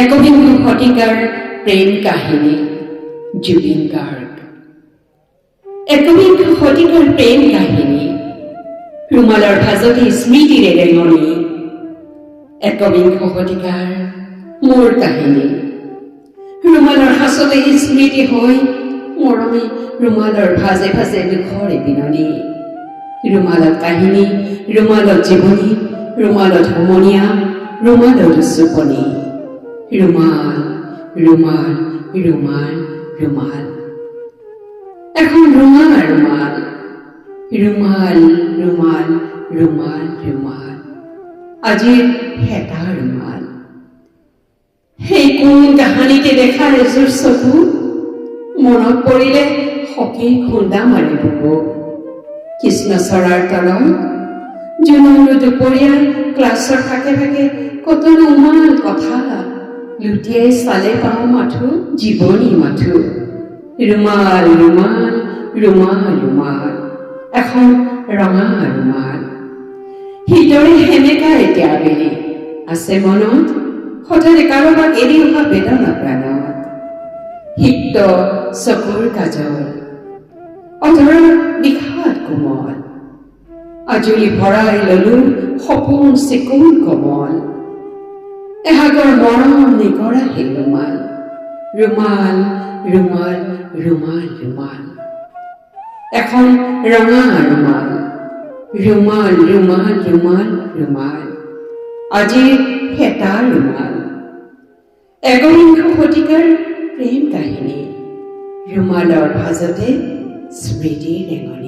একবিংশ শতিকাৰ প্ৰেম কাহিনী জুবিন গাৰ্গ। একবিংশ শতিকাৰ প্ৰেম কাহিনী ৰুমালৰ ভাজতে স্মৃতিৰে ৰেঙনি। একবিংশ শতিকাৰ মোৰ কাহিনী ৰুমালৰ সাঁচতে স্মৃতি হৈ মৰমে ৰুমালৰ ভাজে ভাজে দুখৰে বিননি। ৰুমালত কাহিনী, ৰুমালত জীৱনী, ৰুমালত সমনীয়া, ৰুমালত চুপনি। ৰুমাল ৰুমাল ৰুমাল ৰুমাল এখন ৰুমাল ৰুমাল ৰুমাল ৰুমাল ৰুমাল ৰুমাল আজিৰ হেতা ৰুমাল। সেই কোন কাহানিতে দেখা এযোৰ চকু মনত পৰিলে সখী খুন্দা মাৰি বুকু। কৃষ্ণচৰাৰ তলত জোনৰ দুপৰীয়া ক্লাছৰ ফাকে ফাকে কতনো উমাল কথা লুটিয়াই চালে পাওঁ মাথো জীৱনী মাথো। ৰুমাল ৰুমাল ৰুমাল ৰুমাল এখন ৰঙা ৰুমাল। হৃদয় সেমেকা এতিয়া আবেলি আছে মনত হঠাতে কাৰোবাক এৰি অহা বেদনা প্ৰাণত। সিক্ত চকুৰ কাজল অধৰৰ বিষাদ কোমল আজলি ভৰাই ললো সপোন চিকুণ কমল। এহাগৰ মৰম নিকৰা সেই ৰুমাল ৰুমাল ৰুমাল ৰুমাল ৰুমাল এখন ৰঙা ৰুমাল। ৰুমাল ৰুমাল ৰুমাল ৰুমাল আজিৰ হেতা ৰুমাল। একবিংশ শতিকাৰ প্ৰেম কাহিনী ৰুমালৰ ভাজতে স্মৃতিৰ ৰেঙনি।